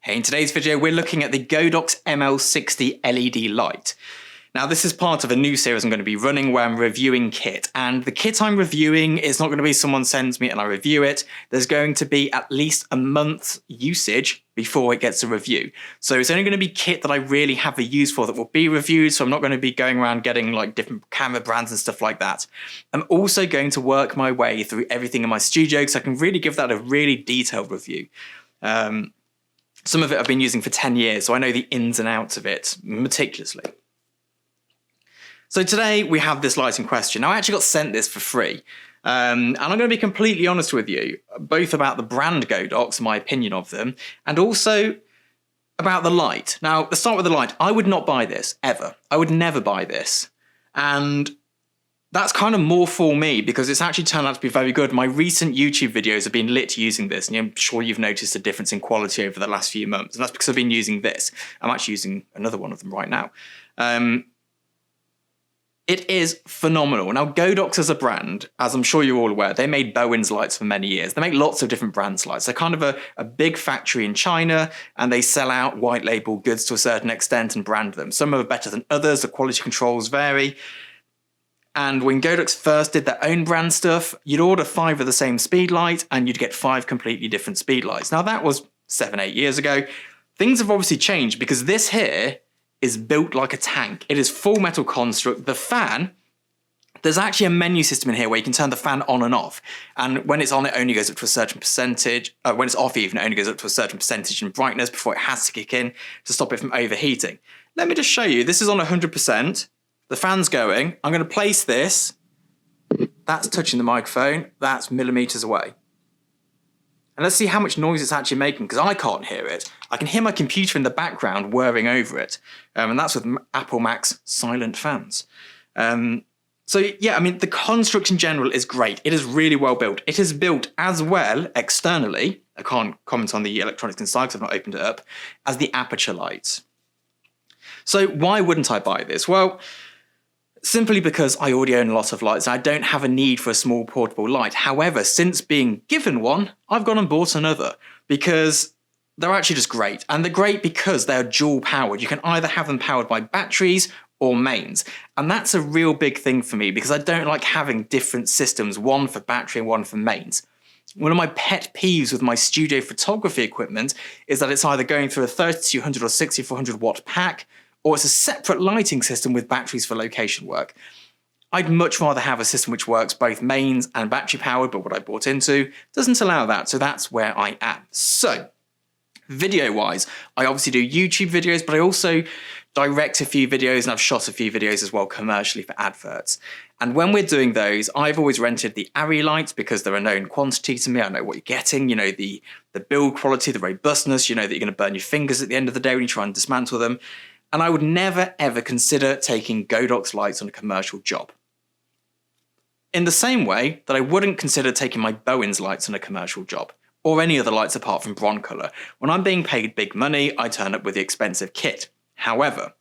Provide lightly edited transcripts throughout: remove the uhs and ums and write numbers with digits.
Hey, in today's video, we're looking at the Godox ML60 LED light. Now, this is part of a new series I'm going to be running where I'm reviewing kit. And the kit I'm reviewing is not going to be someone sends me and I review it. There's going to be at least a month's usage before it gets a review. So it's only going to be kit that I really have a use for that will be reviewed. So I'm not going to be going around getting like different camera brands and stuff like that. I'm also going to work my way through everything in my studio so I can really give that a really detailed review. Some of it I've been using for 10 years, so I know the ins and outs of it meticulously. So today we have this light in question. Now, I actually got sent this for free. And I'm going to be completely honest with you, both about the brand Godox, my opinion of them, and also about the light. Now, let's start with the light. I would not buy this, ever. I would never buy this. And that's kind of more for me because it's actually turned out to be very good. My recent YouTube videos have been lit using this, and I'm sure you've noticed a difference in quality over the last few months, and that's because I've been using this. I'm actually using another one of them right now. It is phenomenal. Now, Godox as a brand, as I'm sure you're all aware, they made Bowen's lights for many years. They make lots of different brands lights. They're kind of a big factory in China, and they sell out white label goods to a certain extent and brand them. Some are better than others. The quality controls vary. And when Godox first did their own brand stuff, you'd order 5 of the same speed light and you'd get 5 completely different speed lights. Now that was 7-8 years ago. Things have obviously changed because this here is built like a tank. It is full metal construct. The fan, there's actually a menu system in here where you can turn the fan on and off. And when it's on, it only goes up to a certain percentage. When it's off even, it only goes up to a certain percentage in brightness before it has to kick in to stop it from overheating. Let me just show you. This is on 100%. The fan's going. I'm going to place this. That's touching the microphone. That's millimeters away. And let's see how much noise it's actually making, because I can't hear it. I can hear my computer in the background whirring over it. And that's with Apple Mac's silent fans. So yeah, I mean, the construct in general is great. It is really well built. It is built as well externally. I can't comment on the electronics inside because I've not opened it up, as the aperture lights. So why wouldn't I buy this? Well, simply because I already own a lot of lights and I don't have a need for a small portable light. However, since being given one, I've gone and bought another because they're actually just great. And they're great because they're dual powered. You can either have them powered by batteries or mains. And that's a real big thing for me because I don't like having different systems, one for battery and one for mains. One of my pet peeves with my studio photography equipment is that it's either going through a 3200 or 6400 watt pack, or it's a separate lighting system with batteries for location work. I'd much rather have a system which works both mains and battery powered, but what I bought into doesn't allow that, so that's where I am. So, video-wise, I obviously do YouTube videos, but I also direct a few videos and I've shot a few videos as well commercially for adverts. And when we're doing those, I've always rented the ARRI lights because they're a known quantity to me. I know what you're getting, you know, the build quality, the robustness, you know that you're going to burn your fingers at the end of the day when you try and dismantle them. And I would never, ever consider taking Godox lights on a commercial job. In the same way that I wouldn't consider taking my Bowen's lights on a commercial job, or any other lights apart from Broncolor. When I'm being paid big money, I turn up with the expensive kit. However,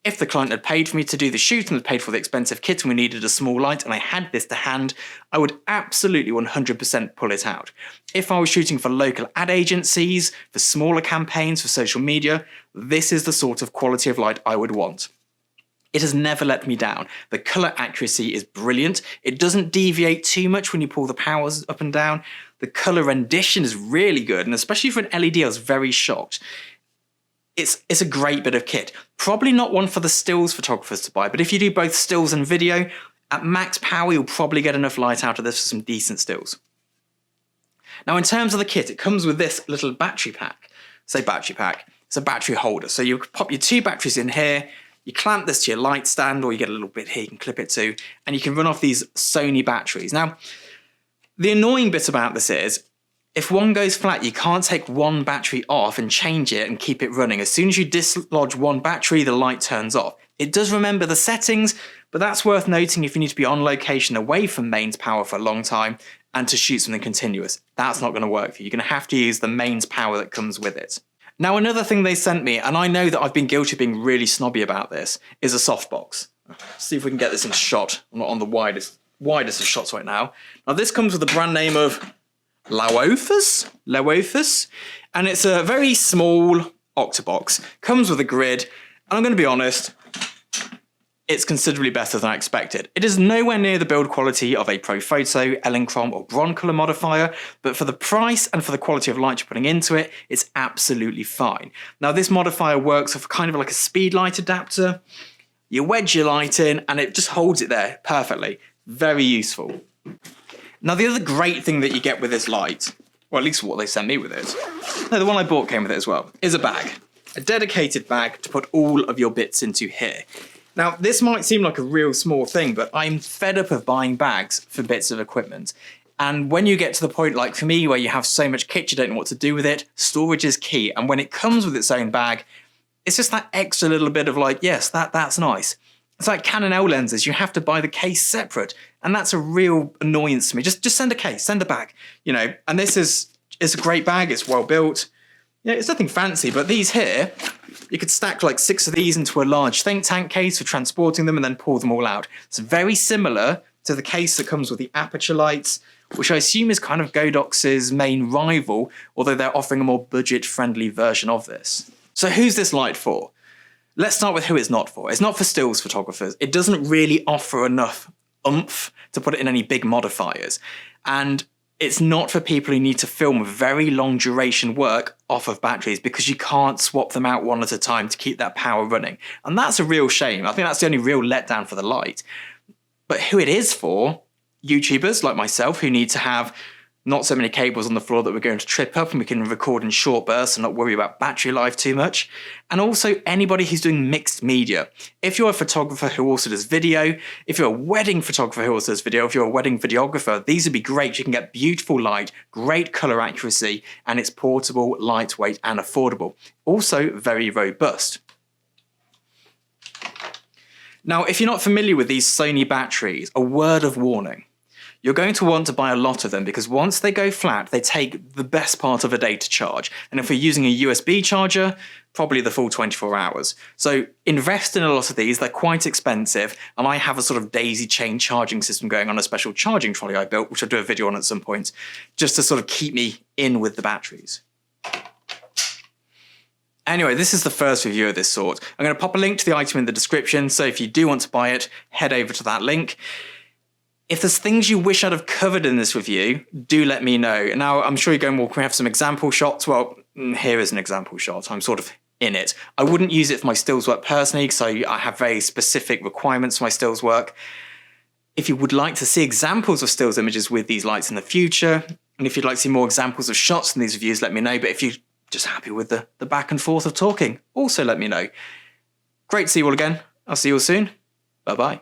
if the client had paid for me to do the shoot and had paid for the expensive kit and we needed a small light and I had this to hand, I would absolutely 100% pull it out. If I was shooting for local ad agencies, for smaller campaigns, for social media, this is the sort of quality of light I would want. It has never let me down. The colour accuracy is brilliant. It doesn't deviate too much when you pull the powers up and down. The colour rendition is really good, and especially for an LED, I was very shocked. It's a great bit of kit. Probably not one for the stills photographers to buy, but if you do both stills and video, at max power, you'll probably get enough light out of this for some decent stills. Now, in terms of the kit, it comes with this little battery pack. Say battery pack. It's a battery holder. So you pop your 2 batteries in here, you clamp this to your light stand, or you get a little bit here you can clip it to, and you can run off these Sony batteries. Now, the annoying bit about this is, if one goes flat, you can't take one battery off and change it and keep it running. As soon as you dislodge one battery, the light turns off. It does remember the settings, but that's worth noting if you need to be on location away from mains power for a long time and to shoot something continuous. That's not going to work for you. You're going to have to use the mains power that comes with it. Now, another thing they sent me, and I know that I've been guilty of being really snobby about this, is a softbox. Let's see if we can get this in shot. I'm not on the widest of shots right now. Now, this comes with the brand name of Lauophus, and it's a very small octabox. Comes with a grid, and I'm going to be honest, it's considerably better than I expected. It is nowhere near the build quality of a Profoto, Elinchrom or Broncolor modifier, but for the price and for the quality of light you're putting into it, it's absolutely fine. Now this modifier works with kind of like a speed light adapter. You wedge your light in and it just holds it there perfectly. Very useful. Now the other great thing that you get with this light, or at least what they sent me with it, no, the one I bought came with it as well, is a bag. A dedicated bag to put all of your bits into here. Now, this might seem like a real small thing, but I'm fed up of buying bags for bits of equipment. And when you get to the point, like for me, where you have so much kit you don't know what to do with it, storage is key. And when it comes with its own bag, it's just that extra little bit of like, yes, that's nice. It's like Canon L lenses, you have to buy the case separate. And that's a real annoyance to me. Just send a case, send a bag, you know. And this is a great bag, it's well built. Yeah, it's nothing fancy, but these here, you could stack like 6 of these into a large think tank case for transporting them and then pull them all out. It's very similar to the case that comes with the aperture lights, which I assume is kind of Godox's main rival, although they're offering a more budget-friendly version of this. So who's this light for? Let's start with who it's not for. It's not for stills photographers. It doesn't really offer enough oomph to put it in any big modifiers. And it's not for people who need to film very long duration work off of batteries because you can't swap them out one at a time to keep that power running. And that's a real shame. I think that's the only real letdown for the light. But who it is for, YouTubers like myself who need to have not so many cables on the floor that we're going to trip up and we can record in short bursts and not worry about battery life too much. And also anybody who's doing mixed media. If you're a photographer who also does video, if you're a wedding photographer who also does video, if you're a wedding videographer, these would be great. You can get beautiful light, great color accuracy, and it's portable, lightweight, and affordable. Also very robust. Now, if you're not familiar with these Sony batteries, a word of warning. You're going to want to buy a lot of them because once they go flat, they take the best part of a day to charge. And if we're using a USB charger, probably the full 24 hours. So invest in a lot of these, they're quite expensive. And I have a sort of daisy chain charging system going on a special charging trolley I built, which I'll do a video on at some point, just to sort of keep me in with the batteries. Anyway, this is the first review of this sort. I'm going to pop a link to the item in the description. So if you do want to buy it, head over to that link. If there's things you wish I'd have covered in this review, do let me know. Now, I'm sure you're going, well, can we have some example shots? Well, here is an example shot. I'm sort of in it. I wouldn't use it for my stills work personally, so I have very specific requirements for my stills work. If you would like to see examples of stills images with these lights in the future, and if you'd like to see more examples of shots in these reviews, let me know. But if you're just happy with the back and forth of talking, also let me know. Great to see you all again. I'll see you all soon. Bye-bye.